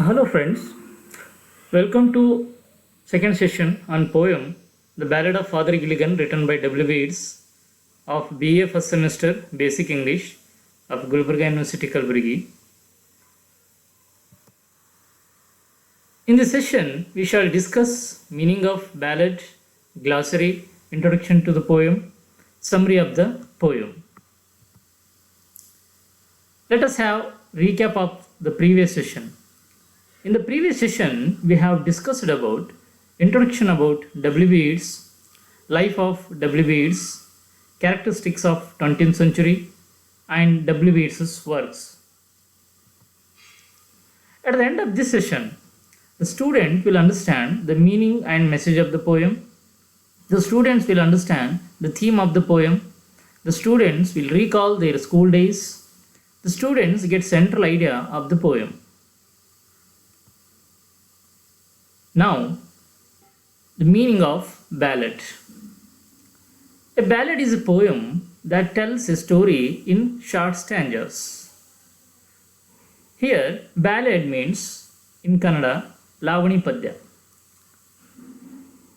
Hello friends, welcome to second session on poem The Ballad of Father Gilligan written by W. Weeds of BA first semester Basic English of Gulbarga University Kalburgi. In this session we shall discuss meaning of ballad, glossary, introduction to the poem, summary of the poem. Let us have recap of the previous session. In the previous session, we have discussed about introduction about W. Weeds, life of W. Weeds, characteristics of 20th century, and W. Weeds' works. At the end of this session, the student will understand the meaning and message of the poem. The students will understand the theme of the poem. The students will recall their school days. The students get central idea of the poem. Now, the meaning of ballad. A ballad is a poem that tells a story in short stanzas. Here, ballad means in Kannada ಲಾವಣಿ ಪದ್ಯ.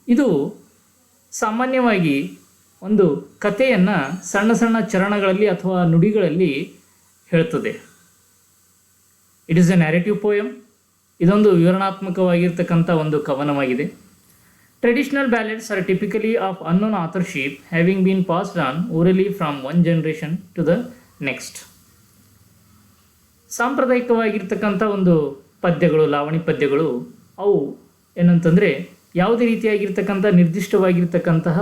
ಇದು ಸಾಮಾನ್ಯವಾಗಿ ಒಂದು ಕಥೆಯನ್ನು ಸಣ್ಣ ಸಣ್ಣ ಚರಣಗಳಲ್ಲಿ ಅಥವಾ ನುಡಿಗಳಲ್ಲಿ ಹೇಳ್ತದೆ. It is a narrative poem. ಇದೊಂದು ವಿವರಣಾತ್ಮಕವಾಗಿರ್ತಕ್ಕಂಥ ಒಂದು ಕವನವಾಗಿದೆ. Traditional ballads are typically of unknown authorship having been passed on orally from one generation to the next. ಸಾಂಪ್ರದಾಯಿಕವಾಗಿರ್ತಕ್ಕಂಥ ಒಂದು ಪದ್ಯಗಳು, ಲಾವಣಿ ಪದ್ಯಗಳು, ಅವು ಏನಂತಂದರೆ ಯಾವುದೇ ರೀತಿಯಾಗಿರ್ತಕ್ಕಂಥ ನಿರ್ದಿಷ್ಟವಾಗಿರ್ತಕ್ಕಂತಹ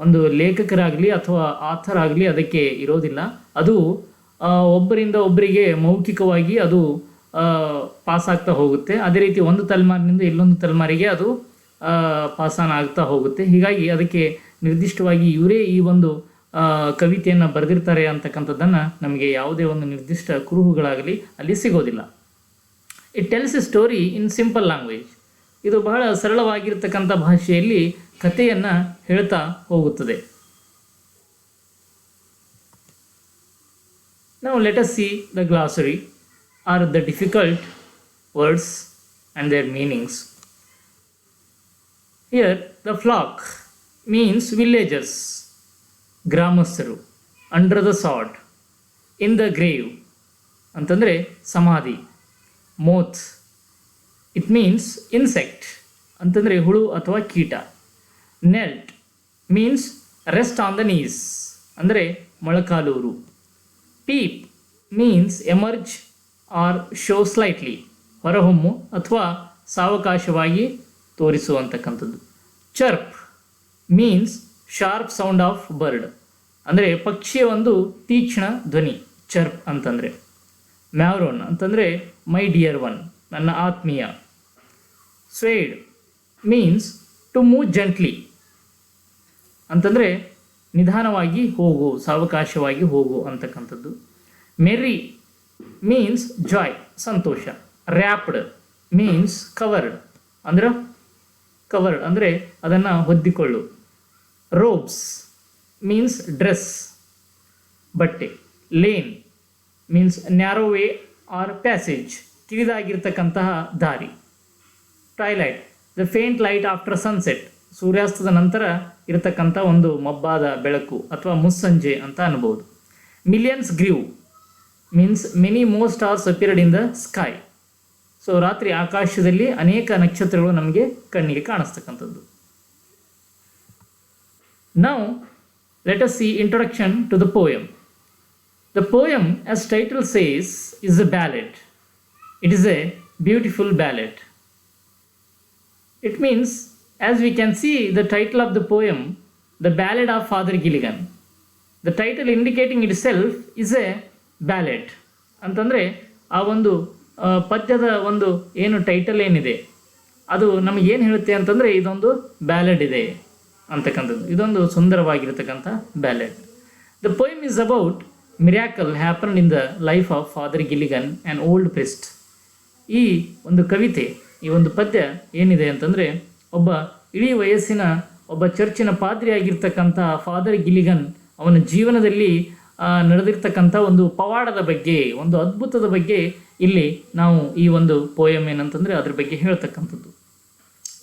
ಒಂದು ಲೇಖಕರಾಗಲಿ ಅಥವಾ ಆಥರ್ ಆಗಲಿ ಅದಕ್ಕೆ ಇರೋದಿಲ್ಲ. ಅದು ಒಬ್ಬರಿಂದ ಒಬ್ಬರಿಗೆ ಮೌಖಿಕವಾಗಿ ಅದು ಪಾಸ್ ಆಗ್ತಾ ಹೋಗುತ್ತೆ. ಅದೇ ರೀತಿ ಒಂದು ತಲೆಮಾರಿನಿಂದ ಇನ್ನೊಂದು ತಲೆಮಾರಿಗೆ ಅದು ಪಾಸಾನ್ ಆಗ್ತಾ ಹೋಗುತ್ತೆ. ಹೀಗಾಗಿ ಅದಕ್ಕೆ ನಿರ್ದಿಷ್ಟವಾಗಿ ಇವರೇ ಈ ಒಂದು ಕವಿತೆಯನ್ನು ಬರೆದಿರ್ತಾರೆ ಅಂತಕ್ಕಂಥದ್ದನ್ನು ನಮಗೆ ಯಾವುದೇ ಒಂದು ನಿರ್ದಿಷ್ಟ ಕುರುಹುಗಳಾಗಲಿ ಅಲ್ಲಿ ಸಿಗೋದಿಲ್ಲ. It tells A story in simple language. ಇದು ಬಹಳ ಸರಳವಾಗಿರ್ತಕ್ಕಂಥ ಭಾಷೆಯಲ್ಲಿ ಕಥೆಯನ್ನು ಹೇಳ್ತಾ ಹೋಗುತ್ತದೆ. Now let us see the glossary or the difficult words and their meanings. Here the flock means villagers, ಗ್ರಾಮಸ್ಥರು. Under the sod, in the grave ಅಂತಂದರೆ ಸಮಾಧಿ. Moth, it means insect ಅಂತಂದರೆ ಹುಳು ಅಥವಾ ಕೀಟ. Knelt means rest on the knees ಅಂದರೆ Molakaluru. Peep means emerge or show slightly, ಹೊರಹೊಮ್ಮು ಅಥವಾ ಸಾವಕಾಶವಾಗಿ ತೋರಿಸುವಂತಕ್ಕಂಥದ್ದು. Chirp means sharp sound of bird ಅಂದರೆ ಪಕ್ಷಿಯ ಒಂದು ತೀಕ್ಷ್ಣ ಧ್ವನಿ ಚರ್ಪ್ ಅಂತಂದರೆ. ಮ್ಯಾವ್ರೋನ್ ಅಂತಂದರೆ ಮೈ ಡಿಯರ್ ಒನ್, ನನ್ನ ಆತ್ಮೀಯ. Swayed means to move gently ಅಂತಂದರೆ ನಿಧಾನವಾಗಿ ಹೋಗು, ಸಾವಕಾಶವಾಗಿ ಹೋಗು ಅಂತಕ್ಕಂಥದ್ದು. ಮೆರ್ರಿ ಮೀನ್ಸ್ ಜಾಯ್, ಸಂತೋಷ. ರ್ಯಾಪ್ಡ್ ಮೀನ್ಸ್ ಕವರ್ಡ್ ಅಂದರೆ ಅದನ್ನು ಹೊದ್ದಿಕೊಳ್ಳು. ರೋಬ್ಸ್ ಮೀನ್ಸ್ ಡ್ರೆಸ್, ಬಟ್ಟೆ. Lane means narrow way or passage, ಕಿರಿದಾಗಿರ್ತಕ್ಕಂತಹ ದಾರಿ. Twilight the faint light after sunset, ಸೂರ್ಯಾಸ್ತದ ನಂತರ ಇರತಕ್ಕಂಥ ಒಂದು ಮಬ್ಬಾದ ಬೆಳಕು ಅಥವಾ ಮುಸ್ಸಂಜೆ ಅಂತ ಅನ್ಬೋದು. Millions grieve means many more stars appeared in the sky. So ರಾತ್ರಿ ಆಕಾಶದಲ್ಲಿ ಅನೇಕ ನಕ್ಷತ್ರಗಳು ನಮಗೆ ಕಣ್ಣಿಗೆ ಕಾಣಿಸ್ತಕ್ಕಂಥದ್ದು. Now let us see introduction to the poem. The poem as title says is a ballad. It is a beautiful ballad. It means, as we can see the title of the poem, The Ballad of Father Gilligan. The title indicating itself is a ballad. ಅಂತಂದರೆ ಆ ಒಂದು ಪದ್ಯದ ಒಂದು ಏನು title ಏನಿದೆ ಅದು ನಮಗೇನು ಹೇಳುತ್ತೆ ಅಂತಂದರೆ ಇದೊಂದು ಬ್ಯಾಲೆಡ್ ಇದೆ ಅಂತಕ್ಕಂಥದ್ದು. ಇದೊಂದು ಸುಂದರವಾಗಿರ್ತಕ್ಕಂಥ ballad. The poem is about miracle happen in the life of father Gilligan an old priest. ಈ ಒಂದು ಕವಿತೆ, ಈ ಒಂದು ಪದ್ಯ ಏನಿದೆ ಅಂತಂದರೆ ಒಬ್ಬ ಇಡೀ ವಯಸ್ಸಿನ ಒಬ್ಬ ಚರ್ಚಿನ ಪಾದ್ರಿಯಾಗಿರ್ತಕ್ಕಂಥ ಫಾದರ್ ಗಿಲಿಗನ್ ಅವನ ಜೀವನದಲ್ಲಿ ನಡೆದಿರ್ತಕ್ಕಂಥ ಒಂದು ಪವಾಡದ ಬಗ್ಗೆ, ಒಂದು ಅದ್ಭುತದ ಬಗ್ಗೆ ಇಲ್ಲಿ ನಾವು ಈ ಒಂದು ಪೋಯಮ್ ಏನಂತಂದರೆ ಅದ್ರ ಬಗ್ಗೆ ಹೇಳ್ತಕ್ಕಂಥದ್ದು.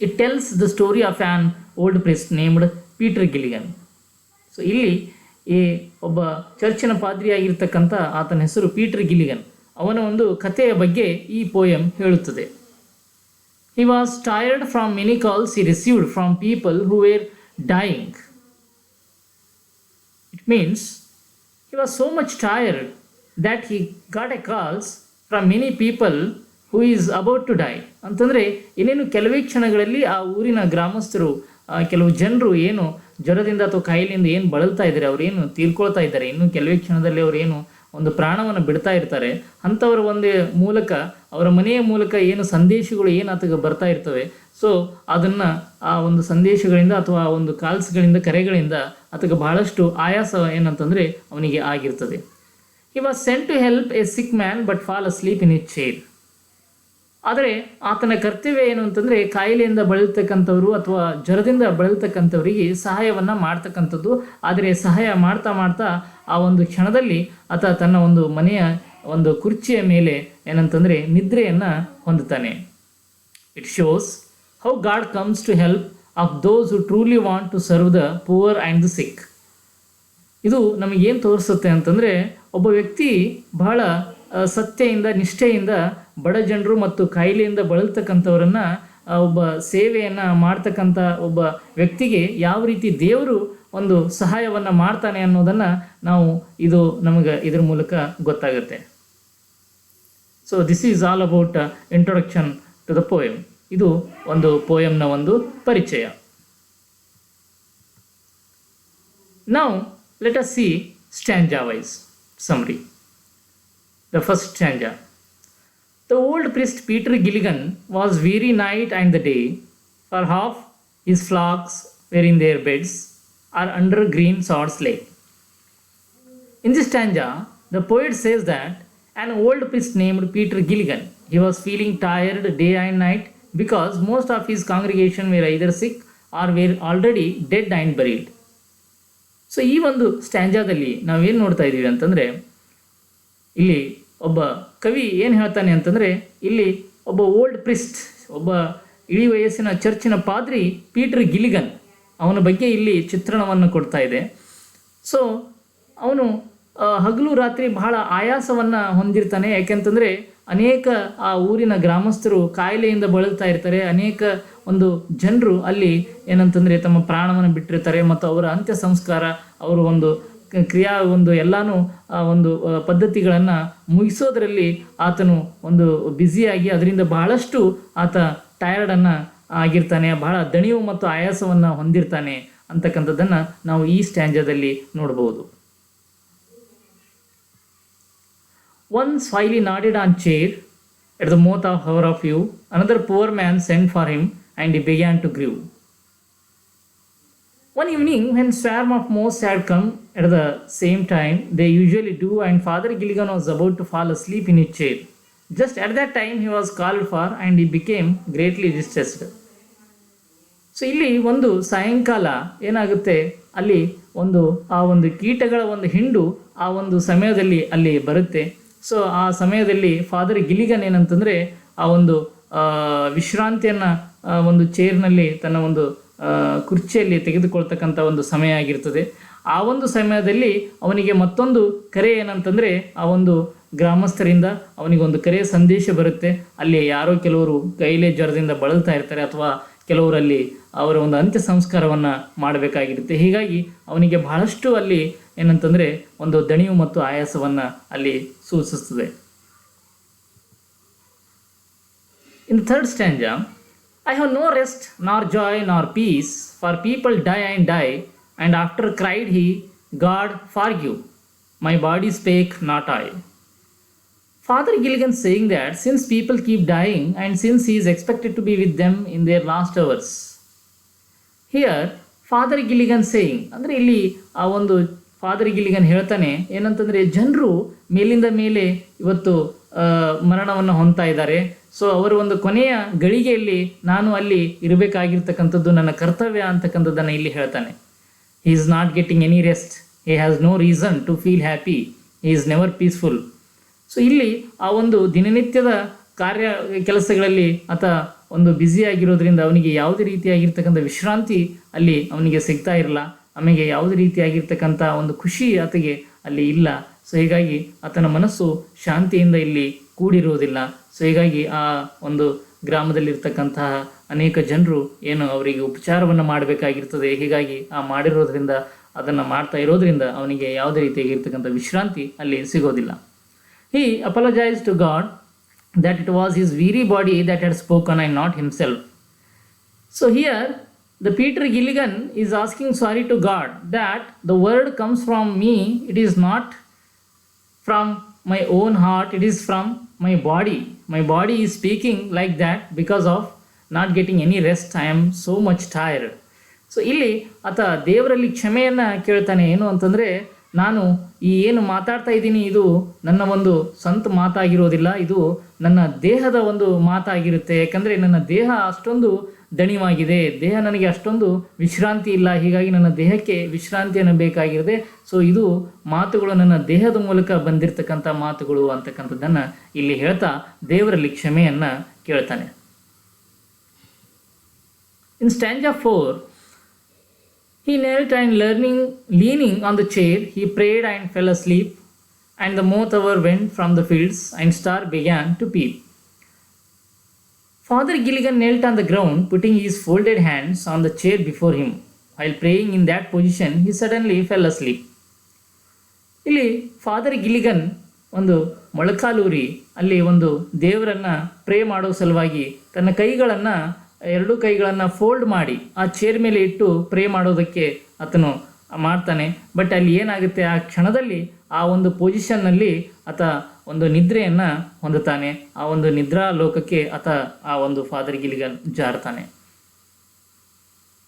It tells the story of an old priest named Peter Gilligan. So ಇಲ್ಲಿ ಈ ಒಬ್ಬ ಚರ್ಚಿನ ಪಾದ್ರಿಯಾಗಿರ್ತಕ್ಕಂಥ ಆತನ ಹೆಸರು ಪೀಟರ್ ಗಿಲಿಗನ್. ಅವನ ಒಂದು ಕಥೆಯ ಬಗ್ಗೆ ಈ ಪೋಯಮ್ ಹೇಳುತ್ತದೆ. He was tired from many calls he received from people who were dying. It means he was so much tired that he got a calls from many people who is about to die. ಅಂತಂದರೆ ಇನ್ನೇನು ಕೆಲವೇ ಕ್ಷಣಗಳಲ್ಲಿ ಆ ಊರಿನ ಗ್ರಾಮಸ್ಥರು, ಕೆಲವು ಜನರು ಏನು ಜ್ವರದಿಂದ ಅಥವಾ ಕಾಯಿಲೆಯಿಂದ ಏನು ಬಳಲ್ತಾ ಇದ್ದಾರೆ, ಅವರೇನು ತೀರ್ಕೊಳ್ತಾ ಇದ್ದಾರೆ, ಇನ್ನು ಕೆಲವೇ ಕ್ಷಣದಲ್ಲಿ ಅವರೇನು ಒಂದು ಪ್ರಾಣವನ್ನು ಬಿಡ್ತಾ ಇರ್ತಾರೆ, ಅಂಥವರ ಒಂದು ಮೂಲಕ, ಅವರ ಮನೆಯ ಮೂಲಕ ಏನು ಸಂದೇಶಗಳು ಏನು ಆತಗೆ ಬರ್ತಾ ಇರ್ತವೆ, ಸೊ ಅದನ್ನು ಆ ಒಂದು ಸಂದೇಶಗಳಿಂದ ಅಥವಾ ಆ ಒಂದು ಕಾಲ್ಸ್ಗಳಿಂದ, ಕರೆಗಳಿಂದ ಆತಗೆ ಬಹಳಷ್ಟು ಆಯಾಸ ಏನಂತಂದರೆ ಅವನಿಗೆ ಆಗಿರ್ತದೆ. He was sent to help a sick man but fall asleep in his chair. ಆದರೆ ಆತನ ಕರ್ತವ್ಯ ಏನು ಅಂತಂದರೆ ಕಾಯಿಲೆಯಿಂದ ಬಳಲ್ತಕ್ಕಂಥವ್ರು ಅಥವಾ ಜ್ವರದಿಂದ ಬಳಲ್ತಕ್ಕಂಥವರಿಗೆ ಸಹಾಯವನ್ನು ಮಾಡ್ತಕ್ಕಂಥದ್ದು. ಆದರೆ ಸಹಾಯ ಮಾಡ್ತಾ ಮಾಡ್ತಾ ಆ ಒಂದು ಕ್ಷಣದಲ್ಲಿ ಆತ ತನ್ನ ಒಂದು ಮನೆಯ ಒಂದು ಕುರ್ಚಿಯ ಮೇಲೆ ಏನಂತಂದರೆ ನಿದ್ರೆಯನ್ನು ಹೊಂದುತ್ತಾನೆ. It shows how God comes to help of those who truly want to serve the poor and the sick. ಇದು ನಮಗೇನು ತೋರಿಸುತ್ತೆ ಅಂತಂದರೆ ಒಬ್ಬ ವ್ಯಕ್ತಿ ಬಹಳ ಸತ್ಯೆಯಿಂದ, ನಿಷ್ಠೆಯಿಂದ ಬಡ ಜನರು ಮತ್ತು ಕಾಯಿಲೆಯಿಂದ ಬಳಲ್ತಕ್ಕಂಥವರನ್ನು ಒಬ್ಬ ಸೇವೆಯನ್ನು ಮಾಡ್ತಕ್ಕಂಥ ಒಬ್ಬ ವ್ಯಕ್ತಿಗೆ ಯಾವ ರೀತಿ ದೇವರು ಒಂದು ಸಹಾಯವನ್ನು ಮಾಡ್ತಾನೆ ಅನ್ನೋದನ್ನು ನಮಗೆ ಇದ್ರ ಮೂಲಕ ಗೊತ್ತಾಗುತ್ತೆ. So this is all about introduction to the poem. ಇದು ಒಂದು ಪೋಯಮ್ನ ಒಂದು ಪರಿಚಯ. Now let us see stanza wise summary. The first stanza. The old priest Peter Gilligan was weary night and the day, for half his flocks were in their beds or under green sods lay. In this stanza, the poet says that an old priest named Peter Gilligan, he was feeling tired day and night because most of his congregation were either sick or were already dead and buried. So ಈ ಒಂದು ಸ್ಟ್ಯಾಂಜಾದಲ್ಲಿ ನಾವೇನು ನೋಡ್ತಾ ಇದ್ದೀವಿ ಅಂತಂದರೆ, ಇಲ್ಲಿ ಒಬ್ಬ ಕವಿ ಏನು ಹೇಳ್ತಾನೆ ಅಂತಂದರೆ, ಇಲ್ಲಿ ಒಬ್ಬ ಓಲ್ಡ್ ಪ್ರಿಸ್ಟ್, ಒಬ್ಬ ಇಳಿ ವಯಸ್ಸಿನ ಚರ್ಚಿನ ಪಾದ್ರಿ ಪೀಟರ್ ಗಿಲಿಗನ್, ಅವನ ಬಗ್ಗೆ ಇಲ್ಲಿ ಚಿತ್ರಣವನ್ನು ಕೊಡ್ತಾ ಇದೆ. ಸೊ ಅವನು ಹಗಲು ರಾತ್ರಿ ಬಹಳ ಆಯಾಸವನ್ನು ಹೊಂದಿರ್ತಾನೆ. ಯಾಕೆಂತಂದರೆ ಅನೇಕ ಆ ಊರಿನ ಗ್ರಾಮಸ್ಥರು ಕಾಯಿಲೆಯಿಂದ ಬಳಲ್ತಾ ಇರ್ತಾರೆ. ಅನೇಕ ಒಂದು ಜನರು ಅಲ್ಲಿ ಏನಂತಂದರೆ ತಮ್ಮ ಪ್ರಾಣವನ್ನು ಬಿಟ್ಟಿರ್ತಾರೆ ಮತ್ತು ಅವರ ಅಂತ್ಯ ಸಂಸ್ಕಾರ, ಅವರು ಒಂದು ಎಲ್ಲನೂ ಒಂದು ಪದ್ಧತಿಗಳನ್ನು ಮುಗಿಸೋದರಲ್ಲಿ ಆತನು ಒಂದು ಬ್ಯುಸಿಯಾಗಿ ಅದರಿಂದ ಬಹಳಷ್ಟು ಆತ ಟಯರ್ಡನ್ನು ಆಗಿರ್ತಾನೆ, ಬಹಳ ದಣಿವು ಮತ್ತು ಆಯಾಸವನ್ನು ಹೊಂದಿರ್ತಾನೆ ಅಂತಕ್ಕಂಥದ್ದನ್ನು ನಾವು ಈ ಸ್ಟ್ಯಾಂಜಾದಲ್ಲಿ ನೋಡ್ಬೋದು. Once while he nodded on chair at the mouth of hour of view, another poor man sent for him and he began to grieve. One evening when swarm of moths had come at the same time they usually do, and Father Gilligan was about to fall asleep in his chair. Just at that time he was called for and he became greatly distressed. So ಇಲ್ಲಿ ಒಂದು ಸಾಯಂಕಾಲ ಏನಾಗುತ್ತೆ, ಅಲ್ಲಿ ಆ ಒಂದು ಕೀಟಗಳ ಒಂದು ಹಿಂಡು ಆ ಒಂದು ಸಮಯದಲ್ಲಿ ಅಲ್ಲಿ ಬರುತ್ತೆ. ಸೊ ಆ ಸಮಯದಲ್ಲಿ ಫಾದರ್ ಗಿಲಿಗನ್ ಏನಂತಂದರೆ ಆ ಒಂದು ವಿಶ್ರಾಂತಿಯನ್ನು ಒಂದು ಚೇರ್ನಲ್ಲಿ ತನ್ನ ಒಂದು ಕುರ್ಚಿಯಲ್ಲಿ ತೆಗೆದುಕೊಳ್ತಕ್ಕಂಥ ಒಂದು ಸಮಯ ಆಗಿರ್ತದೆ. ಆ ಒಂದು ಸಮಯದಲ್ಲಿ ಅವನಿಗೆ ಮತ್ತೊಂದು ಕರೆ ಏನಂತಂದರೆ, ಆ ಒಂದು ಗ್ರಾಮಸ್ಥರಿಂದ ಅವನಿಗೊಂದು ಕರೆಯ ಸಂದೇಶ ಬರುತ್ತೆ. ಅಲ್ಲಿ ಯಾರೋ ಕೆಲವರು ಕಾಯಿಲೆ ಜ್ವರದಿಂದ ಬಳಲ್ತಾ ಇರ್ತಾರೆ ಅಥವಾ ಕೆಲವರಲ್ಲಿ ಅವರ ಒಂದು ಅಂತ್ಯ ಸಂಸ್ಕಾರವನ್ನು ಮಾಡಬೇಕಾಗಿರುತ್ತೆ. ಹೀಗಾಗಿ ಅವನಿಗೆ ಬಹಳಷ್ಟು ಅಲ್ಲಿ ಏನಂತಂದರೆ ಒಂದು ದಣಿವು ಮತ್ತು ಆಯಾಸವನ್ನು ಅಲ್ಲಿ ಸೂಚಿಸ್ತದೆ. In third ಸ್ಟ್ಯಾಂಜಾ, I have no rest nor joy nor peace, for people die and die, and after cried he, God forgive, my body spake not I. Father Gilligan saying that since people keep dying and since he is expected to be with them in their last hours. Here Father Gilligan saying ಅಂದರೆ ಇಲ್ಲಿ ಆ ಒಂದು Father Gilligan ಹೇಳ್ತಾನೆ ಏನಂತಂದರೆ, ಜನರು ಮೇಲಿಂದ ಮೇಲೆ ಇವತ್ತು ಮರಣವನ್ನು ಹೊಂದ್ತಾ ಇದ್ದಾರೆ. ಸೊ ಅವರ ಒಂದು ಕೊನೆಯ ಗಳಿಗೆಯಲ್ಲಿ ನಾನು ಅಲ್ಲಿ ಇರಬೇಕಾಗಿರ್ತಕ್ಕಂಥದ್ದು ನನ್ನ ಕರ್ತವ್ಯ ಅಂತಕ್ಕಂಥದ್ದನ್ನು ಇಲ್ಲಿ ಹೇಳ್ತಾನೆ. He is not getting any rest, he has no reason to feel happy, he is never peaceful. So ಇಲ್ಲಿ ಆ ಒಂದು ದಿನನಿತ್ಯದ ಕಾರ್ಯ ಕೆಲಸಗಳಲ್ಲಿ ಆತ ಒಂದು ಬ್ಯುಸಿಯಾಗಿರೋದ್ರಿಂದ ಅವನಿಗೆ ಯಾವುದೇ ರೀತಿಯಾಗಿರ್ತಕ್ಕಂಥ ವಿಶ್ರಾಂತಿ ಅಲ್ಲಿ ಅವನಿಗೆ ಸಿಗ್ತಾ ಇರಲ್ಲ, ಆಮೇಲೆ ಯಾವುದೇ ರೀತಿಯಾಗಿರ್ತಕ್ಕಂಥ ಒಂದು ಖುಷಿ ಆತಗೆ ಅಲ್ಲಿ ಇಲ್ಲ. ಸೊ ಹೀಗಾಗಿ ಆತನ ಮನಸ್ಸು ಶಾಂತಿಯಿಂದ ಇಲ್ಲಿ ಕೂಡಿರುವುದಿಲ್ಲ. ಸೊ ಹೀಗಾಗಿ ಆ ಒಂದು ಗ್ರಾಮದಲ್ಲಿರ್ತಕ್ಕಂತಹ ಅನೇಕ ಜನರು ಏನು ಅವರಿಗೆ ಉಪಚಾರವನ್ನು ಮಾಡಬೇಕಾಗಿರ್ತದೆ, ಹೀಗಾಗಿ ಆ ಮಾಡಿರೋದ್ರಿಂದ ಅದನ್ನು ಮಾಡ್ತಾ ಇರೋದ್ರಿಂದ ಅವನಿಗೆ ಯಾವುದೇ ರೀತಿಯಾಗಿರ್ತಕ್ಕಂಥ ವಿಶ್ರಾಂತಿ ಅಲ್ಲಿ ಸಿಗೋದಿಲ್ಲ. He apologized to God that it was his weary body that had spoken and not himself. So here the Peter Gilligan is asking sorry to God that the word comes from me, it is not from my own heart, it is from my body. My body is speaking like that because of not getting any rest. I am so much tired. So ಇಲ್ಲಿ ಆತ ದೇವರಲ್ಲಿ ಕ್ಷಮೆಯನ್ನು ಕೇಳ್ತಾನೆ. ಏನು ಅಂತಂದರೆ, ನಾನು ಈ ಏನು ಮಾತಾಡ್ತಾ ಇದ್ದೀನಿ ಇದು ನನ್ನ ಒಂದು ಸ್ವಂತ ಮಾತಾಗಿರೋದಿಲ್ಲ, ಇದು ನನ್ನ ದೇಹದ ಒಂದು ಮಾತಾಗಿರುತ್ತೆ. ಯಾಕಂದರೆ ನನ್ನ ದೇಹ ಅಷ್ಟೊಂದು ದಣಿವಾಗಿದೆ, ದೇಹ ನನಗೆ ಅಷ್ಟೊಂದು ವಿಶ್ರಾಂತಿ ಇಲ್ಲ, ಹೀಗಾಗಿ ನನ್ನ ದೇಹಕ್ಕೆ ವಿಶ್ರಾಂತಿಯನ್ನು ಬೇಕಾಗಿರುತ್ತೆ. ಸೊ ಇದು ಮಾತುಗಳು ನನ್ನ ದೇಹದ ಮೂಲಕ ಬಂದಿರತಕ್ಕಂಥ ಮಾತುಗಳು ಅಂತಕ್ಕಂಥದ್ದನ್ನು ಇಲ್ಲಿ ಹೇಳ್ತಾ ದೇವರಲ್ಲಿ ಕ್ಷಮೆಯನ್ನು ಕೇಳ್ತಾನೆ. ಇನ್ ಸ್ಟ್ಯಾಂಜಾ 4, he knelt and leaning on the chair, he prayed and fell asleep, and the moth hour went from the fields, and star began to peep. Father Gilligan knelt on the ground, putting his folded hands on the chair before him. While praying in that position, he suddenly fell asleep. ಇಲ್ಲಿ Father ಗಿಲಿಗನ್ ಒಂದು ಮೊಳಕಾಲೂರಿ ಅಲ್ಲಿ ಒಂದು ದೇವರನ್ನು pray ಮಾಡೋ ಸಲುವಾಗಿ ತನ್ನ ಕೈಗಳನ್ನು, ಎರಡೂ ಕೈಗಳನ್ನು ಫೋಲ್ಡ್ ಮಾಡಿ ಆ ಚೇರ್ ಮೇಲೆ ಇಟ್ಟು ಪ್ರೇ ಮಾಡೋದಕ್ಕೆ ಆತನು ಮಾಡ್ತಾನೆ. ಬಟ್ ಅಲ್ಲಿ ಏನಾಗುತ್ತೆ, ಆ ಕ್ಷಣದಲ್ಲಿ ಆ ಒಂದು ಪೊಸಿಷನ್ನಲ್ಲಿ ಆತ ಒಂದು ನಿದ್ರೆಯನ್ನು ಹೊಂದುತ್ತಾನೆ. ಆ ಒಂದು ನಿದ್ರಾ ಲೋಕಕ್ಕೆ ಆತ ಆ ಒಂದು ಫಾದರ್ ಗಿಲಿಗನ್ ಜಾರ್ತಾನೆ.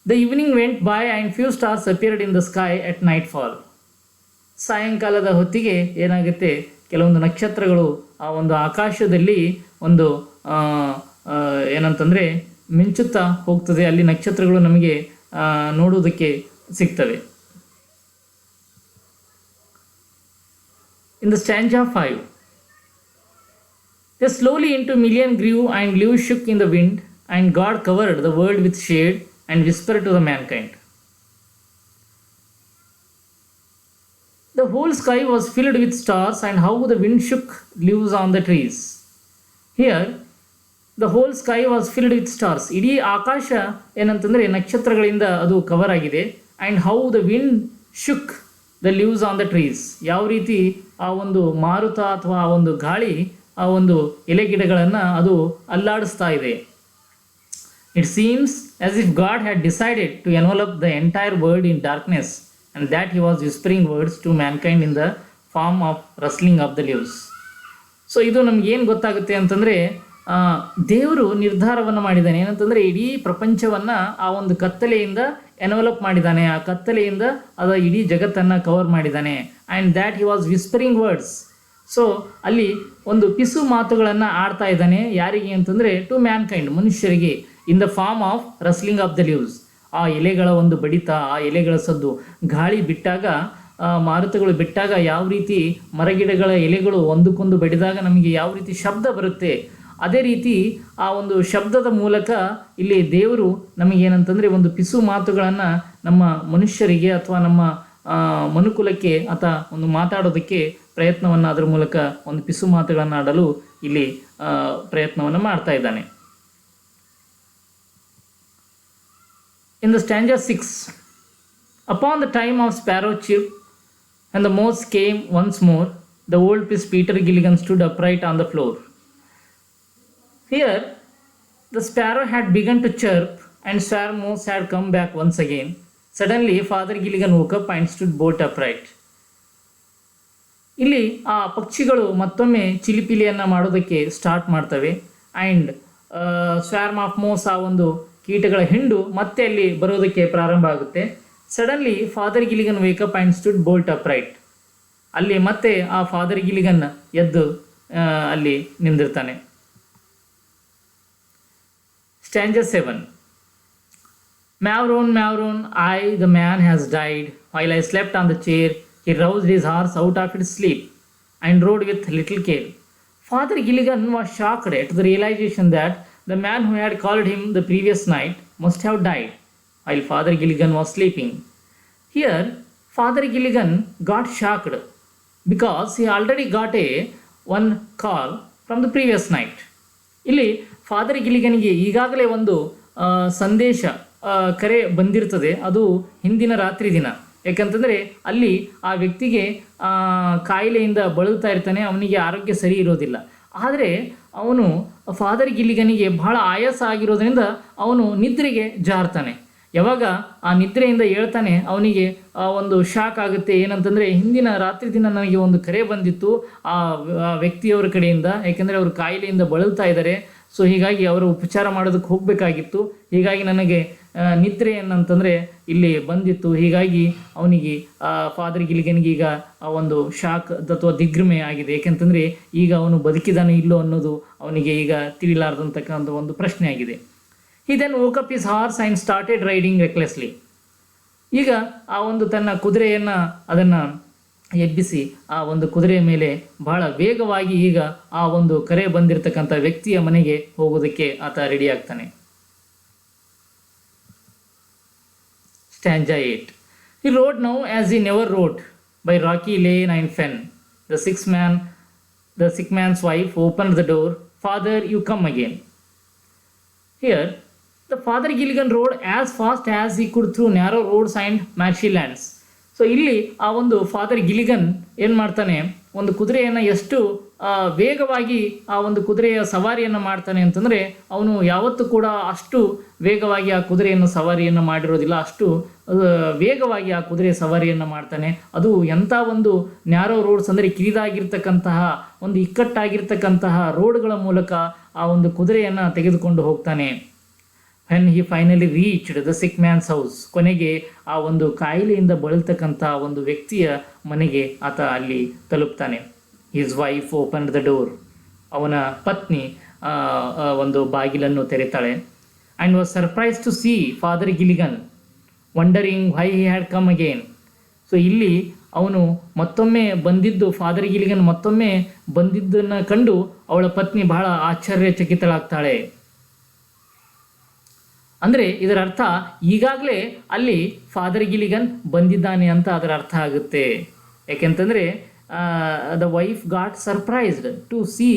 The evening went by and few stars appeared in the sky at nightfall. ಸಾಯಂಕಾಲದ ಹೊತ್ತಿಗೆ ಏನಾಗುತ್ತೆ, ಕೆಲವೊಂದು ನಕ್ಷತ್ರಗಳು ಆ ಒಂದು ಆಕಾಶದಲ್ಲಿ ಒಂದು ಏನಂತಂದರೆ ಮಿಂಚುತ್ತಾ ಹೋಗ್ತದೆ, ಅಲ್ಲಿ ನಕ್ಷತ್ರಗಳು ನಮಗೆ ನೋಡುವುದಕ್ಕೆ ಸಿಗ್ತವೆ. In the ಸ್ಟ್ಯಾಂಜಾ 5, they slowly into million grew and leaves shook in the wind, and God covered the world with shade and whispered to the mankind. The whole sky was filled with stars, and how the wind shook leaves on the trees. Here the whole sky was filled with stars. ಇಡೀ ಆಕಾಶ ಏನಂತಂದರೆ ನಕ್ಷತ್ರಗಳಿಂದ ಅದು cover ಆಗಿದೆ. And how the wind shook the leaves on the trees. ಯಾವ ರೀತಿ ಆ ಒಂದು ಮಾರುತ ಅಥವಾ ಆ ಒಂದು ಗಾಳಿ ಆ ಒಂದು ಎಲೆಗಿಡಗಳನ್ನು ಅದು ಅಲ್ಲಾಡಿಸ್ತಾ ಇದೆ. It seems as if God had decided to envelop the entire world in darkness, and that he was whispering words to mankind in the form of rustling of the leaves. So ಇದು ನಮಗೇನು ಗೊತ್ತಾಗುತ್ತೆ ಅಂತಂದರೆ, ದೇವರು ನಿರ್ಧಾರವನ್ನು ಮಾಡಿದ್ದಾನೆ. ಏನಂತಂದರೆ ಇಡೀ ಪ್ರಪಂಚವನ್ನು ಆ ಒಂದು ಕತ್ತಲೆಯಿಂದ ಎನ್ವಲಪ್ ಮಾಡಿದ್ದಾನೆ, ಆ ಕತ್ತಲೆಯಿಂದ ಅದರ ಇಡೀ ಜಗತ್ತನ್ನು ಕವರ್ ಮಾಡಿದ್ದಾನೆ. And that he was whispering words. So ಅಲ್ಲಿ ಒಂದು ಪಿಸು ಮಾತುಗಳನ್ನು ಆಡ್ತಾ ಇದ್ದಾನೆ. ಯಾರಿಗೆ ಅಂತಂದರೆ ಟು ಮ್ಯಾನ್ಕೈಂಡ್, ಮನುಷ್ಯರಿಗೆ, in the form of rustling of the leaves. ಆ ಎಲೆಗಳ ಒಂದು ಬಡಿತ, ಆ ಎಲೆಗಳ ಸದ್ದು, ಗಾಳಿ ಬಿಟ್ಟಾಗ, ಮಾರುತಗಳು ಬಿಟ್ಟಾಗ ಯಾವ ರೀತಿ ಮರಗಿಡಗಳ ಎಲೆಗಳು ಒಂದಕ್ಕೊಂದು ಬಡಿದಾಗ ನಮಗೆ ಯಾವ ರೀತಿ ಶಬ್ದ ಬರುತ್ತೆ, ಅದೇ ರೀತಿ ಆ ಒಂದು ಶಬ್ದದ ಮೂಲಕ ಇಲ್ಲಿ ದೇವರು ನಮಗೇನಂತಂದರೆ ಒಂದು ಪಿಸು ಮಾತುಗಳನ್ನು ನಮ್ಮ ಮನುಷ್ಯರಿಗೆ ಅಥವಾ ನಮ್ಮ ಮನುಕುಲಕ್ಕೆ ಆತ ಒಂದು ಮಾತಾಡೋದಕ್ಕೆ ಪ್ರಯತ್ನವನ್ನು, ಅದರ ಮೂಲಕ ಒಂದು ಪಿಸು ಮಾತುಗಳನ್ನು ಆಡಲು ಇಲ್ಲಿ ಪ್ರಯತ್ನವನ್ನು ಮಾಡ್ತಾ ಇದ್ದಾನೆ. In the ಸ್ಟ್ಯಾಂಜಾ 6, upon the time of sparrow chip and the moths came once more, the old piece Peter Gilligan stood upright on the floor. Here the sparrow had begun to chirp and swarm moths had come back once again. Suddenly Father Gilligan woke up and stood bolt upright. ಇಲ್ಲಿ ಆ ಪಕ್ಷಿಗಳು ಮತ್ತೊಮ್ಮೆ ಚಿಲಿಪಿಲಿಯನ್ನು ಮಾಡೋದಕ್ಕೆ start ಮಾಡ್ತವೆ. And swarm of ಮೋಸ್, ಆ ಒಂದು ಕೀಟಗಳ ಹಿಂಡು ಮತ್ತೆ ಅಲ್ಲಿ ಬರೋದಕ್ಕೆ ಪ್ರಾರಂಭ ಆಗುತ್ತೆ. Suddenly Father Gilligan wake up and stood bolt upright. ಅಲ್ಲಿ ಮತ್ತೆ ಆ ಫಾದರ್ ಗಿಲಿಗನ್ ಎದ್ದು ಅಲ್ಲಿ ನಿಂದಿರ್ತಾನೆ. Stanza 7, Mavron, Mavron, I, the man, has died. While I slept on the chair, He roused his horse out of its sleep and rode with little care. Father Gilligan was shocked at the realization that the man who had called him the previous night must have died while Father Gilligan was sleeping. Here, Father Gilligan got shocked because he already got one call from the previous night. ಇಲ್ಲಿ father ಗಿಲಿಗನಿಗೆ ಈಗಾಗಲೇ ಒಂದು ಸಂದೇಶ ಕರೆ ಬಂದಿರ್ತದೆ, ಅದು ಹಿಂದಿನ ರಾತ್ರಿ ದಿನ. ಯಾಕಂತಂದರೆ ಅಲ್ಲಿ ಆ ವ್ಯಕ್ತಿಗೆ ಕಾಯಿಲೆಯಿಂದ ಬಳಲ್ತಾ ಇರ್ತಾನೆ, ಅವನಿಗೆ ಆರೋಗ್ಯ ಸರಿ ಇರೋದಿಲ್ಲ. ಆದರೆ ಅವನು ಫಾದರ್ ಗಿಲಿಗನಿಗೆ ಬಹಳ ಆಯಾಸ ಆಗಿರೋದ್ರಿಂದ ಅವನು ನಿದ್ರೆಗೆ ಜಾರ್ತಾನೆ. ಯಾವಾಗ ಆ ನಿದ್ರೆಯಿಂದ ಹೇಳ್ತಾನೆ ಅವನಿಗೆ ಒಂದು ಶಾಕ್ ಆಗುತ್ತೆ. ಏನಂತಂದರೆ ಹಿಂದಿನ ರಾತ್ರಿ ದಿನ ನನಗೆ ಒಂದು ಕರೆ ಬಂದಿತ್ತು ಆ ವ್ಯಕ್ತಿಯವರ ಕಡೆಯಿಂದ, ಯಾಕೆಂದರೆ ಅವರು ಕಾಯಿಲೆಯಿಂದ ಬಳಲ್ತಾ ಇದ್ದಾರೆ. ಸೊ ಹೀಗಾಗಿ ಅವರು ಉಪಚಾರ ಮಾಡೋದಕ್ಕೆ ಹೋಗಬೇಕಾಗಿತ್ತು. ಹೀಗಾಗಿ ನನಗೆ ನಿದ್ರೆ ಏನಂತಂದರೆ ಇಲ್ಲಿ ಬಂದಿತ್ತು. ಹೀಗಾಗಿ ಅವನಿಗೆ ಫಾದರ್ ಗಿಲಿಗನಿಗೆ ಈಗ ಒಂದು ಶಾಕ್ ಅಥವಾ ದಿಗ್ಭ್ರಮೆ ಆಗಿದೆ. ಏಕೆಂತಂದರೆ ಈಗ ಅವನು ಬದುಕಿದಾನೋ ಇಲ್ಲೋ ಅನ್ನೋದು ಅವನಿಗೆ ಈಗ ತಿಳಿಲಾರ್ದಂತಕ್ಕಂಥ ಒಂದು ಪ್ರಶ್ನೆ ಆಗಿದೆ. He then woke up his horse and started riding recklessly. ಈಗ ಆ ಒಂದು ತನ್ನ ಕುದುರೆಯನ್ನು ಅದನ್ನು ಎಬ್ಬಿಸಿ ಆ ಒಂದು ಕುದುರೆಯ ಮೇಲೆ ಬಹಳ ವೇಗವಾಗಿ ಈಗ ಆ ಒಂದು ಕರೆ ಬಂದಿರತಕ್ಕಂಥ ವ್ಯಕ್ತಿಯ ಮನೆಗೆ ಹೋಗೋದಕ್ಕೆ ಆತ ರೆಡಿ ಆಗ್ತಾನೆ. Stanza 8. He rode now as he never rode by rocky lane and fen. The sick man's wife opened the door. Father, you come again. Here, the Father Gilligan rode as fast as he could through narrow roads and marshy lands. So ಇಲ್ಲಿ ಆ ಒಂದು Father Gilligan ಏನು ಮಾಡ್ತಾನೆ, ಒಂದು ಕುದುರೆಯನ್ನು ಎಷ್ಟು ವೇಗವಾಗಿ ಆ ಒಂದು ಕುದುರೆಯ ಸವಾರಿಯನ್ನು ಮಾಡ್ತಾನೆ ಅಂತಂದರೆ, ಅವನು ಯಾವತ್ತೂ ಕೂಡ ಅಷ್ಟು ವೇಗವಾಗಿ ಆ ಕುದುರೆಯನ್ನು ಸವಾರಿಯನ್ನು ಮಾಡಿರೋದಿಲ್ಲ. ಅಷ್ಟು ವೇಗವಾಗಿ ಆ ಕುದುರೆಯ ಸವಾರಿಯನ್ನು ಮಾಡ್ತಾನೆ. ಅದು ಎಂಥ ಒಂದು ನ್ಯಾರೋ ರೋಡ್ಸ್ ಅಂದರೆ ಕಿರಿದಾಗಿರ್ತಕ್ಕಂತಹ ಒಂದು ಇಕ್ಕಟ್ಟಾಗಿರ್ತಕ್ಕಂತಹ ರೋಡ್ಗಳ ಮೂಲಕ ಆ ಒಂದು ಕುದುರೆಯನ್ನು ತೆಗೆದುಕೊಂಡು ಹೋಗ್ತಾನೆ. when he finally reached the sick man's house, ಕೊನೆಗೆ ಆ ಒಂದು ಕಾಯಿಲೆಯಿಂದ ಬಳಲ್ತಕ್ಕಂಥ ಒಂದು ವ್ಯಕ್ತಿಯ ಮನೆಗೆ ಆತ ಅಲ್ಲಿ ತಲುಪ್ತಾನೆ. his wife opened the door. ಅವನ ಪತ್ನಿ ಒಂದು ಬಾಗಿಲನ್ನು ತೆರೆತಾಳೆ. and was surprised to see Father Gilligan, wondering why he had come again. So ಇಲ್ಲಿ ಅವನು ಮತ್ತೊಮ್ಮೆ ಬಂದಿದ್ದು, ಫಾದರ್ ಗಿಲಿಗನ್ ಮತ್ತೊಮ್ಮೆ ಬಂದಿದ್ದನ್ನು ಕಂಡು ಅವಳ ಪತ್ನಿ ಬಹಳ ಆಶ್ಚರ್ಯಚಕಿತಳಾಗ್ತಾಳೆ. ಅಂದರೆ ಇದರ ಅರ್ಥ ಈಗಾಗಲೇ ಅಲ್ಲಿ ಫಾದರ್ ಗಿಲಿಗನ್ ಬಂದಿದ್ದಾನೆ ಅಂತ ಅದರ ಅರ್ಥ ಆಗುತ್ತೆ. ಯಾಕೆಂತಂದರೆ the wife got surprised to see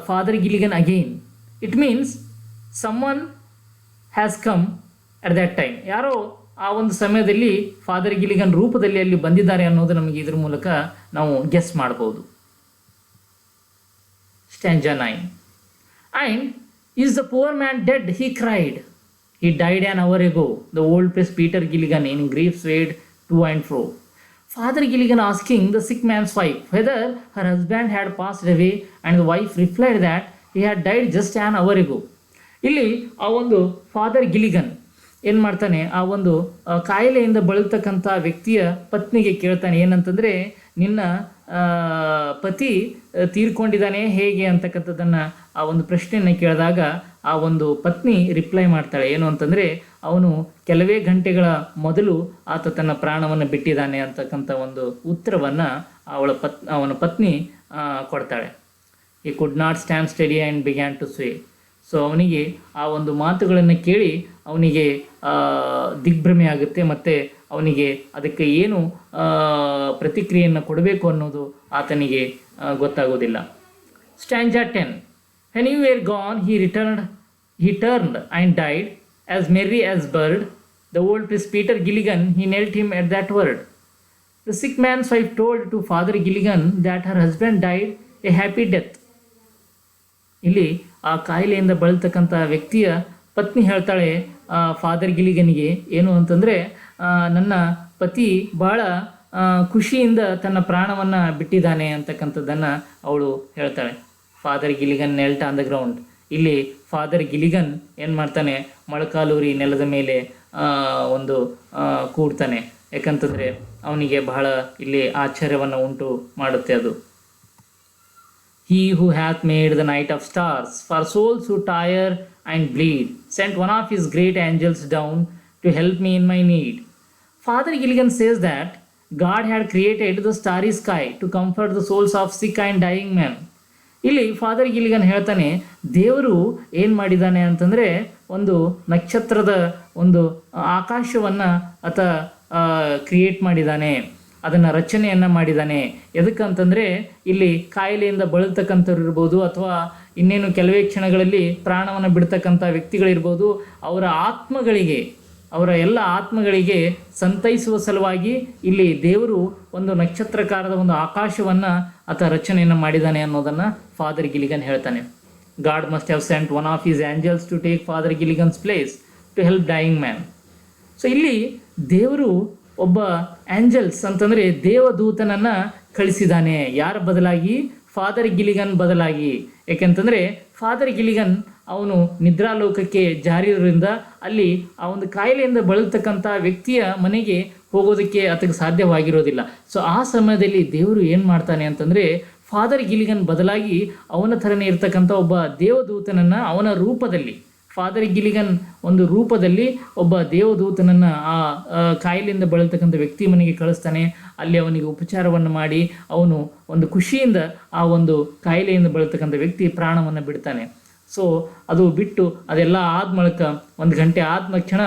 Father Gilligan again. It means someone has come at that time. ಯಾರೋ ಆ ಒಂದು ಸಮಯದಲ್ಲಿ ಫಾದರ್ ಗಿಲಿಗನ್ ರೂಪದಲ್ಲಿ ಅಲ್ಲಿ ಬಂದಿದ್ದಾರೆ ಅನ್ನೋದು ನಮಗೆ ಇದ್ರ ಮೂಲಕ ನಾವು ಗೆಸ್ ಮಾಡ್ಬೋದು. Stanza 9. And is the poor man dead? He cried. He died an hour ago. The old priest Peter Gilligan in grief swayed to and fro. Father Gilligan asking the sick man's wife whether her husband had passed away, and the wife replied that he had died just an hour ago. ಇಲ್ಲಿ ಆ ಒಂದು Father Gilligan ಏನು ಮಾಡ್ತಾನೆ, ಆ ಒಂದು ಕಾಯಿಲೆಯಿಂದ ಬಳಲ್ತಕ್ಕಂಥ ವ್ಯಕ್ತಿಯ ಪತ್ನಿಗೆ ಕೇಳ್ತಾನೆ. ಏನಂತಂದರೆ, ನಿನ್ನ ಪತಿ ತೀರ್ಕೊಂಡಿದ್ದಾನೆ ಹೇಗೆ ಅಂತಕ್ಕಂಥದ್ದನ್ನು ಆ ಒಂದು ಪ್ರಶ್ನೆಯನ್ನು ಕೇಳಿದಾಗ ಆ ಒಂದು ಪತ್ನಿ ರಿಪ್ಲೈ ಮಾಡ್ತಾಳೆ. ಏನು ಅಂತಂದರೆ, ಅವನು ಕೆಲವೇ ಗಂಟೆಗಳ ಮೊದಲು ಆತ ತನ್ನ ಪ್ರಾಣವನ್ನು ಬಿಟ್ಟಿದ್ದಾನೆ ಅಂತಕ್ಕಂಥ ಒಂದು ಉತ್ತರವನ್ನು ಅವನ ಪತ್ನಿ ಕೊಡ್ತಾಳೆ. He could not stand steady and began to sway. So ಅವನಿಗೆ ಆ ಒಂದು ಮಾತುಗಳನ್ನು ಕೇಳಿ ಅವನಿಗೆ ದಿಗ್ಭ್ರಮೆ ಆಗುತ್ತೆ, ಮತ್ತು ಅವನಿಗೆ ಅದಕ್ಕೆ ಏನು ಪ್ರತಿಕ್ರಿಯೆಯನ್ನು ಕೊಡಬೇಕು ಅನ್ನೋದು ಆತನಿಗೆ ಗೊತ್ತಾಗೋದಿಲ್ಲ. Stanza 10. When you were gone, he turned and died, as merry as bird. The old priest Peter Gilligan, he knelt him at that word. The sick man's wife told to Father Gilligan that her husband died a happy death. ಇಲ್ಲಿ ಆ ಕಾಯಿಲೆಯಿಂದ ಬಳಲ್ತಕ್ಕಂಥ ವ್ಯಕ್ತಿಯ ಪತ್ನಿ ಹೇಳ್ತಾಳೆ father ಗಿಲಿಗನಿಗೆ ಏನು ಅಂತಂದರೆ, ನನ್ನ ಪತಿ ಭಾಳ ಖುಷಿಯಿಂದ ತನ್ನ ಪ್ರಾಣವನ್ನು ಬಿಟ್ಟಿದ್ದಾನೆ ಅಂತಕ್ಕಂಥದ್ದನ್ನು ಅವಳು ಹೇಳ್ತಾಳೆ. Father Gilligan knelt on the ground. ಇಲ್ಲಿ ಫಾದರ್ ಗಿಲಿಗನ್ ಏನು ಮಾಡ್ತಾನೆ, ಮೊಳಕಾಲೂರಿ ನೆಲದ ಮೇಲೆ ಒಂದು ಕೂಡ್ತಾನೆ. ಯಾಕಂತಂದರೆ ಅವನಿಗೆ ಬಹಳ ಇಲ್ಲಿ ಆಶ್ಚರ್ಯವನ್ನು ಉಂಟು ಮಾಡುತ್ತೆ ಅದು. He who hath made the night of stars for souls who tire and bleed sent one of his great angels down to help me in my need. Father Gilligan says that God had created the starry sky to comfort the souls of sick and dying man. ಇಲ್ಲಿ Father Gilligan ಹೇಳ್ತಾನೆ, ದೇವರು ಏನು ಮಾಡಿದ್ದಾನೆ ಅಂತಂದರೆ ಒಂದು ನಕ್ಷತ್ರದ ಒಂದು ಆಕಾಶವನ್ನು ಆತ ಕ್ರಿಯೇಟ್ ಮಾಡಿದ್ದಾನೆ, ಅದನ್ನು ರಚನೆಯನ್ನು ಮಾಡಿದ್ದಾನೆ. ಎದಕ್ಕಂತಂದರೆ ಇಲ್ಲಿ ಕಾಯಿಲೆಯಿಂದ ಬಳಲ್ತಕ್ಕಂಥವ್ರು ಇರ್ಬೋದು, ಅಥವಾ ಇನ್ನೇನು ಕೆಲವೇ ಕ್ಷಣಗಳಲ್ಲಿ ಪ್ರಾಣವನ್ನು ಬಿಡ್ತಕ್ಕಂಥ ವ್ಯಕ್ತಿಗಳಿರ್ಬೋದು, ಅವರ ಆತ್ಮಗಳಿಗೆ, ಅವರ ಎಲ್ಲ ಆತ್ಮಗಳಿಗೆ ಸಂತೈಸುವ ಸಲುವಾಗಿ ಇಲ್ಲಿ ದೇವರು ಒಂದು ನಕ್ಷತ್ರಕಾರದ ಒಂದು ಆಕಾಶವನ್ನು ಆತ ರಚನೆಯನ್ನು ಮಾಡಿದ್ದಾನೆ ಅನ್ನೋದನ್ನು ಫಾದರ್ ಗಿಲಿಗನ್ ಹೇಳ್ತಾನೆ. God must have sent one of his angels to take Father Gilligan's place to help dying man. So ಇಲ್ಲಿ ದೇವರು ಒಬ್ಬ ಆ್ಯಂಜಲ್ಸ್ ಅಂತಂದರೆ ದೇವದೂತನನ್ನು ಕಳಿಸಿದ್ದಾನೆ. ಯಾರ ಬದಲಾಗಿ? ಫಾದರ್ ಗಿಲಿಗನ್ ಬದಲಾಗಿ. ಏಕೆಂತಂದರೆ ಫಾದರ್ ಗಿಲಿಗನ್ ಅವನು ನಿದ್ರಾಲೋಕಕ್ಕೆ ಜಾರಿರೋದ್ರಿಂದ ಅಲ್ಲಿ ಆ ಒಂದು ಕಾಯಿಲೆಯಿಂದ ಬಳಲ್ತಕ್ಕಂಥ ವ್ಯಕ್ತಿಯ ಮನೆಗೆ ಹೋಗೋದಕ್ಕೆ ಆತಗೆ ಸಾಧ್ಯವಾಗಿರೋದಿಲ್ಲ. ಸೊ ಆ ಸಮಯದಲ್ಲಿ ದೇವರು ಏನು ಮಾಡ್ತಾನೆ ಅಂತಂದರೆ ಫಾದರ್ ಗಿಲಿಗನ್ ಬದಲಾಗಿ ಅವನ ಥರನೇ ಇರ್ತಕ್ಕಂಥ ಒಬ್ಬ ದೇವದೂತನನ್ನು ಅವನ ರೂಪದಲ್ಲಿ, ಫಾದರ್ ಗಿಲಿಗನ್ ಒಂದು ರೂಪದಲ್ಲಿ ಒಬ್ಬ ದೇವದೂತನನ್ನು ಆ ಕಾಯಿಲೆಯಿಂದ ಬಳಲ್ತಕ್ಕಂಥ ವ್ಯಕ್ತಿ ಮನೆಗೆ ಕಳಿಸ್ತಾನೆ. ಅಲ್ಲಿ ಅವನಿಗೆ ಉಪಚಾರವನ್ನು ಮಾಡಿ ಅವನು ಒಂದು ಖುಷಿಯಿಂದ ಆ ಒಂದು ಕಾಯಿಲೆಯಿಂದ ಬಳಲ್ತಕ್ಕಂಥ ವ್ಯಕ್ತಿ ಪ್ರಾಣವನ್ನು ಬಿಡ್ತಾನೆ. ಸೊ ಅದು ಬಿಟ್ಟು ಅದೆಲ್ಲ ಆದ ಮೂಲಕ 1 ಗಂಟೆ ಆದ ಕ್ಷಣ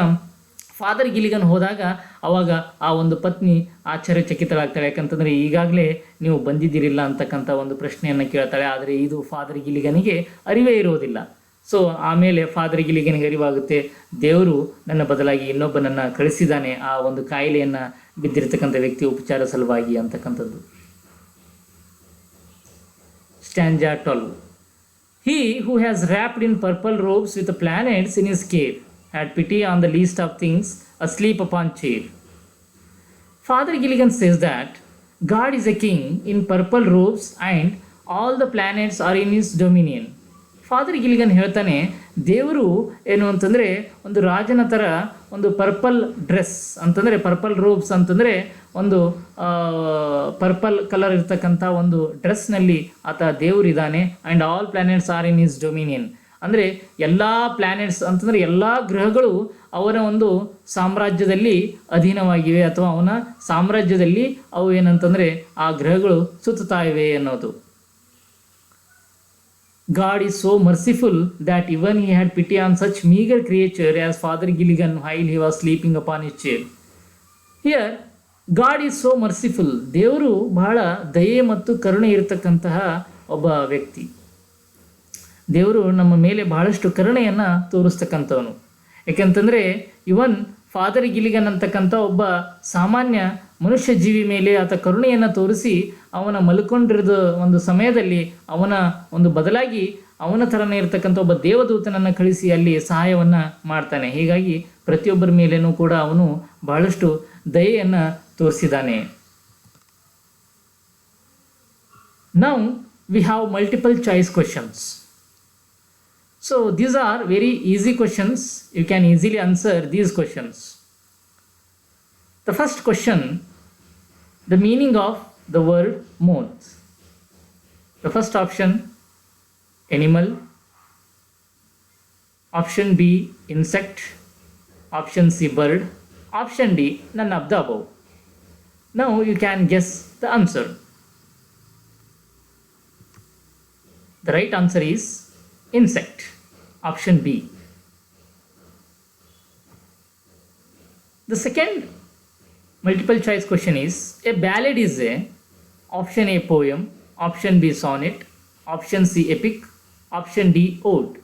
ಫಾದರ್ ಗಿಲಿಗನ್ ಹೋದಾಗ ಅವಾಗ ಆ ಒಂದು ಪತ್ನಿ ಆಶ್ಚರ್ಯಚಕಿತಳಾಗ್ತಾಳೆ. ಯಾಕಂತಂದರೆ ಈಗಾಗಲೇ ನೀವು ಬಂದಿದ್ದೀರಿಲ್ಲ ಅಂತಕ್ಕಂಥ ಒಂದು ಪ್ರಶ್ನೆಯನ್ನು ಕೇಳ್ತಾಳೆ. ಆದರೆ ಇದು ಫಾದರ್ ಗಿಲಿಗನಿಗೆ ಅರಿವೇ ಇರೋದಿಲ್ಲ. ಸೊ ಆಮೇಲೆ ಫಾದರ್ ಗಿಲಿಗನಿಗೆ ಅರಿವಾಗುತ್ತೆ, ದೇವರು ನನ್ನ ಬದಲಾಗಿ ಇನ್ನೊಬ್ಬನನ್ನು ಕಳಿಸಿದ್ದಾನೆ ಆ ಒಂದು ಕಾಯಿಲೆಯನ್ನು ಬಿದ್ದಿರತಕ್ಕಂಥ ವ್ಯಕ್ತಿ ಉಪಚಾರ ಸಲುವಾಗಿ ಅಂತಕ್ಕಂಥದ್ದು. ಸ್ಟ್ಯಾಂಜಾ 12. He who has wrapped in purple robes with the planets in his cave had pity on the least of things asleep upon chair. Father Gilligan says that God is a king in purple robes and all the planets are in his dominion. Father Gilligan ಹೇಳ್ತಾನೆ, ದೇವರು ಏನು ಅಂತಂದರೆ ಒಂದು ರಾಜನ ಥರ ಒಂದು purple dress ಅಂತಂದರೆ, purple robes ಅಂತಂದರೆ ಒಂದು ಪರ್ಪಲ್ ಕಲರ್ ಇರ್ತಕ್ಕಂಥ ಒಂದು ಡ್ರೆಸ್ನಲ್ಲಿ ಆತ ದೇವರಿದ್ದಾನೆ. And all planets are in his dominion. ಅಂದರೆ ಎಲ್ಲ ಪ್ಲ್ಯಾನೆಟ್ಸ್ ಅಂತಂದರೆ ಎಲ್ಲ ಗ್ರಹಗಳು ಅವನ ಒಂದು ಸಾಮ್ರಾಜ್ಯದಲ್ಲಿ ಅಧೀನವಾಗಿವೆ, ಅಥವಾ ಅವನ ಸಾಮ್ರಾಜ್ಯದಲ್ಲಿ ಅವು ಏನಂತಂದರೆ ಆ ಗ್ರಹಗಳು ಸುತ್ತುತ್ತಾ ಇವೆ ಅನ್ನೋದು. God is so merciful that even he had pity on such meager creature as Father Gilligan while he was sleeping upon his chair. Here, God is so merciful. ದೇವರು ಬಹಳ ದಯೆ ಮತ್ತು ಕರುಣೆ ಇರತಕ್ಕಂತಹ ಒಬ್ಬ ವ್ಯಕ್ತಿ. ದೇವರು ನಮ್ಮ ಮೇಲೆ ಬಹಳಷ್ಟು ಕರುಣೆಯನ್ನು ತೋರಿಸ್ತಕ್ಕಂಥವನು. ಏಕೆಂತಂದರೆ ಇವನ್ ಫಾದರ್ ಗಿಲಿಗನ್ ಅಂತಕ್ಕಂಥ ಒಬ್ಬ ಸಾಮಾನ್ಯ ಮನುಷ್ಯ ಜೀವಿ ಮೇಲೆ ಆತ ಕರುಣೆಯನ್ನು ತೋರಿಸಿ ಅವನ ಮಲ್ಕೊಂಡಿರೋದು ಒಂದು ಸಮಯದಲ್ಲಿ ಅವನ ಒಂದು ಬದಲಾಗಿ ಅವನ ಥರನೇ ಇರ್ತಕ್ಕಂಥ ಒಬ್ಬ ದೇವದೂತನನ್ನು ಕಳಿಸಿ ಅಲ್ಲಿ ಸಹಾಯವನ್ನು ಮಾಡ್ತಾನೆ. ಹೀಗಾಗಿ ಪ್ರತಿಯೊಬ್ಬರ ಮೇಲೇನೂ ಕೂಡ ಅವನು ಬಹಳಷ್ಟು ದಯೆಯನ್ನು ತೋರಿಸಿದ್ದಾನೆ. Now we have multiple choice questions. So these are very easy questions. You can easily answer these questions. The first question, the meaning of the word moth. The first option, animal. Option B, insect. Option C, bird. Option D, none of the above. Now you can guess the answer. The right answer is insect. Option B. The second multiple choice question is, a ballad is a option A, poem, option B, sonnet, option C, epic, option D, ode.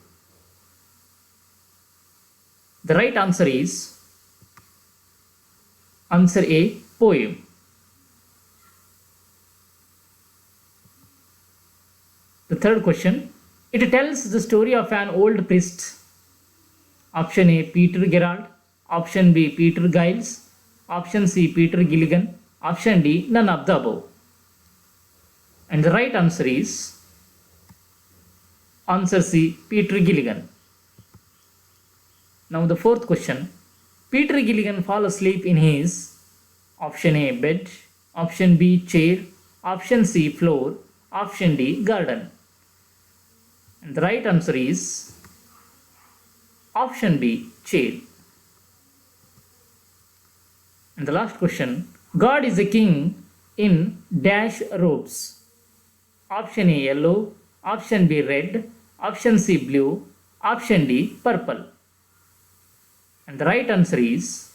The right answer is answer A, poem. The third question, it tells the story of an old priest. Option A, Peter Gerald. Option B, Peter Giles. Option C, Peter Gilligan. Option D, none of the above. And the right answer is answer C, Peter Gilligan. Now the fourth question, Peter Gilligan fall asleep in his option A, bed. Option B, chair. Option C, floor. Option D, garden. And the right answer is option B, chair. And the last question, God is a king in dash robes. Option A yellow, option B red, option C blue, option D purple. And the right answer is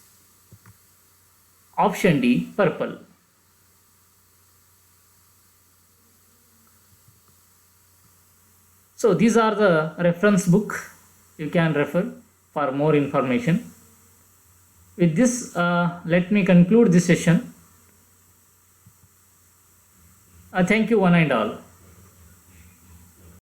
option D purple. So these are the reference book you can refer for more information. With this, let me conclude this session. Thank you one and all.